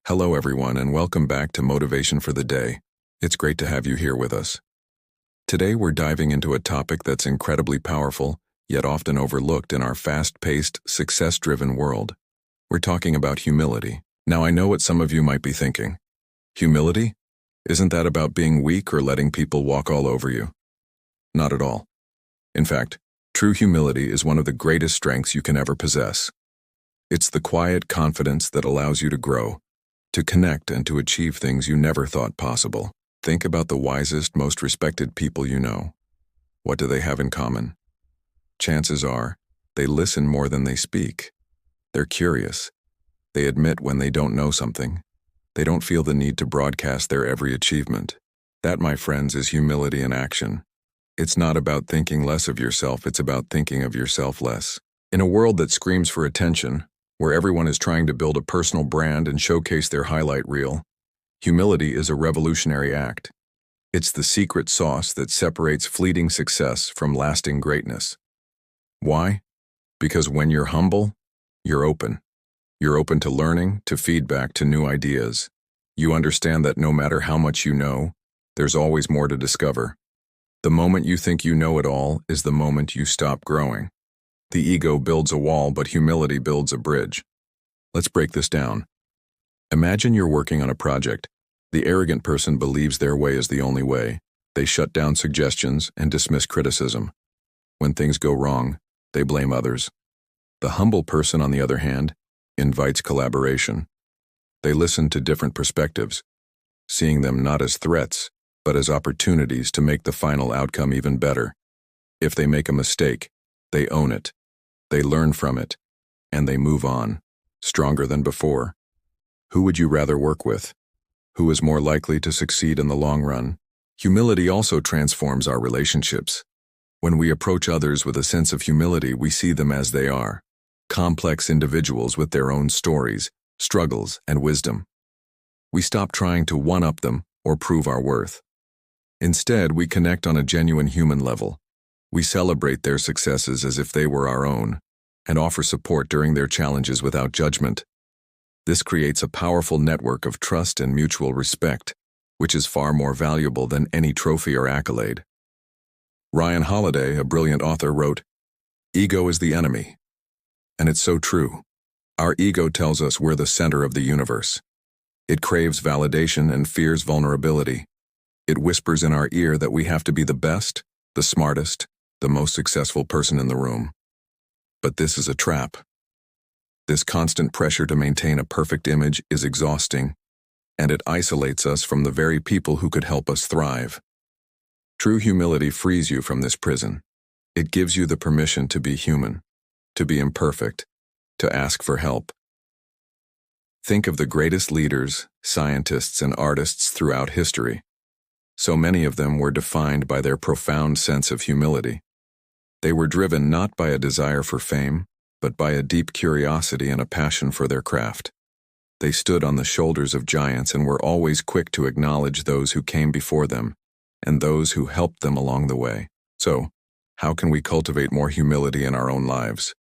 Hello, everyone, and welcome back to Motivation for the Day. It's great to have you here with us. Today, we're diving into a topic that's incredibly powerful, yet often overlooked in our fast-paced, success-driven world. We're talking about humility. Now, I know what some of you might be thinking. Humility? Isn't that about being weak or letting people walk all over you? Not at all. In fact, true humility is one of the greatest strengths you can ever possess. It's the quiet confidence that allows you to grow, to connect and to achieve things you never thought possible. Think about the wisest, most respected people you know. What do they have in common? Chances are, they listen more than they speak. They're curious. They admit when they don't know something. They don't feel the need to broadcast their every achievement. That, my friends, is humility in action. It's not about thinking less of yourself, it's about thinking of yourself less. In a world that screams for attention, where everyone is trying to build a personal brand and showcase their highlight reel, humility is a revolutionary act. It's the secret sauce that separates fleeting success from lasting greatness. Why? Because when you're humble, you're open. You're open to learning, to feedback, to new ideas. You understand that no matter how much you know, there's always more to discover. The moment you think you know it all is the moment you stop growing. The ego builds a wall, but humility builds a bridge. Let's break this down. Imagine you're working on a project. The arrogant person believes their way is the only way. They shut down suggestions and dismiss criticism. When things go wrong, they blame others. The humble person, on the other hand, invites collaboration. They listen to different perspectives, seeing them not as threats, but as opportunities to make the final outcome even better. If they make a mistake, they own it. They learn from it, and they move on, stronger than before. Who would you rather work with? Who is more likely to succeed in the long run? Humility also transforms our relationships. When we approach others with a sense of humility, we see them as they are, complex individuals with their own stories, struggles, and wisdom. We stop trying to one-up them or prove our worth. Instead, we connect on a genuine human level. We celebrate their successes as if they were our own, and offer support during their challenges without judgment. This creates a powerful network of trust and mutual respect, which is far more valuable than any trophy or accolade. Ryan Holiday, a brilliant author, wrote, "Ego is the enemy." And it's so true. Our ego tells us we're the center of the universe. It craves validation and fears vulnerability. It whispers in our ear that we have to be the best, the smartest, the most successful person in the room. But this is a trap. This constant pressure to maintain a perfect image is exhausting, and it isolates us from the very people who could help us thrive. True humility frees you from this prison. It gives you the permission to be human, to be imperfect, to ask for help. Think of the greatest leaders, scientists, and artists throughout history. So many of them were defined by their profound sense of humility. They were driven not by a desire for fame, but by a deep curiosity and a passion for their craft. They stood on the shoulders of giants and were always quick to acknowledge those who came before them and those who helped them along the way. So, how can we cultivate more humility in our own lives?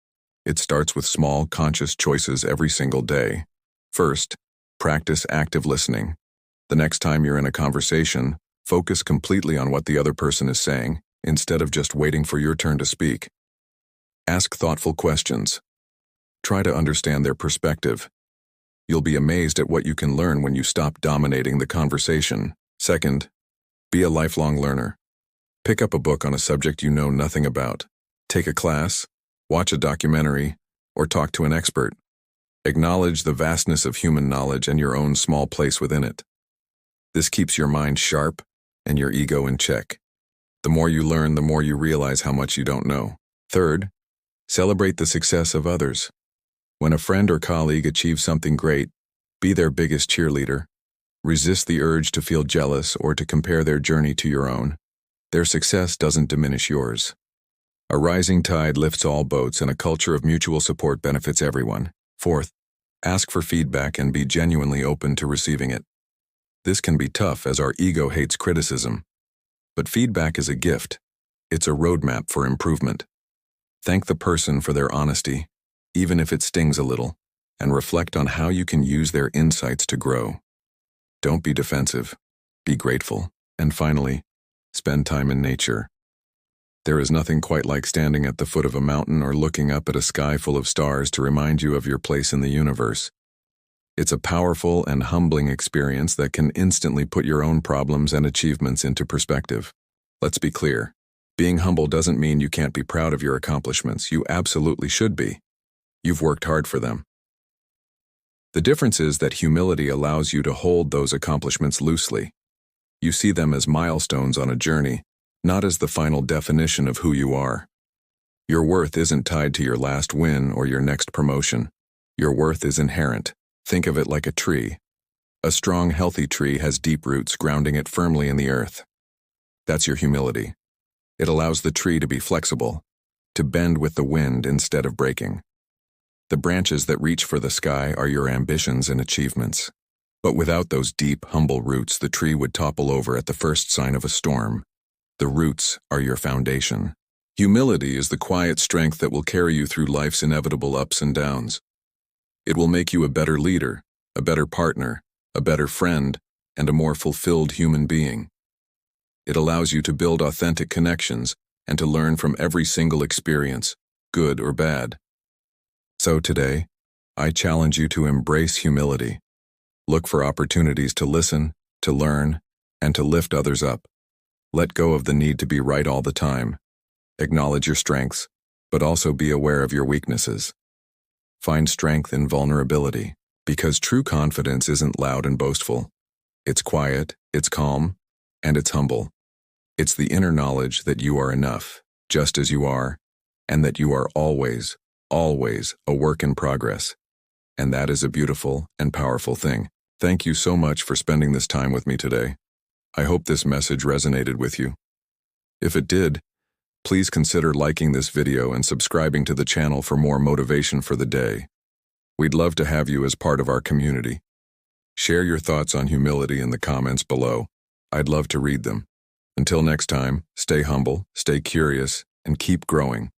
It starts with small, conscious choices every single day. First, practice active listening. The next time you're in a conversation, focus completely on what the other person is saying, instead of just waiting for your turn to speak. Ask thoughtful questions. Try to understand their perspective. You'll be amazed at what you can learn when you stop dominating the conversation. Second, be a lifelong learner. Pick up a book on a subject you know nothing about. Take a class, watch a documentary, or talk to an expert. Acknowledge the vastness of human knowledge and your own small place within it. This keeps your mind sharp and your ego in check. The more you learn, the more you realize how much you don't know. Third, celebrate the success of others. When a friend or colleague achieves something great, be their biggest cheerleader. Resist the urge to feel jealous or to compare their journey to your own. Their success doesn't diminish yours. A rising tide lifts all boats, and a culture of mutual support benefits everyone. Fourth, ask for feedback and be genuinely open to receiving it. This can be tough as our ego hates criticism. But feedback is a gift. It's a roadmap for improvement. Thank the person for their honesty, even if it stings a little. and reflect on how you can use their insights to grow. Don't be defensive. Be grateful. And finally, spend time in nature. There is nothing quite like standing at the foot of a mountain or looking up at a sky full of stars to remind you of your place in the universe. It's a powerful and humbling experience that can instantly put your own problems and achievements into perspective. Let's be clear. Being humble doesn't mean you can't be proud of your accomplishments. You absolutely should be. You've worked hard for them. The difference is that humility allows you to hold those accomplishments loosely. You see them as milestones on a journey, not as the final definition of who you are. Your worth isn't tied to your last win or your next promotion. Your worth is inherent. Think of it like a tree. A strong, healthy tree has deep roots grounding it firmly in the earth. That's your humility. It allows the tree to be flexible, to bend with the wind instead of breaking. The branches that reach for the sky are your ambitions and achievements. But without those deep, humble roots, the tree would topple over at the first sign of a storm. The roots are your foundation. Humility is the quiet strength that will carry you through life's inevitable ups and downs. It will make you a better leader, a better partner, a better friend, and a more fulfilled human being. It allows you to build authentic connections and to learn from every single experience, good or bad. So today, I challenge you to embrace humility. Look for opportunities to listen, to learn, and to lift others up. Let go of the need to be right all the time. Acknowledge your strengths, but also be aware of your weaknesses. Find strength in vulnerability, because true confidence isn't loud and boastful. It's quiet, it's calm, and it's humble. It's the inner knowledge that you are enough, just as you are, and that you are always, always a work in progress. And that is a beautiful and powerful thing. Thank you so much for spending this time with me today. I hope this message resonated with you. If it did, please consider liking this video and subscribing to the channel for more motivation for the day. We'd love to have you as part of our community. Share your thoughts on humility in the comments below. I'd love to read them. Until next time, stay humble, stay curious, and keep growing.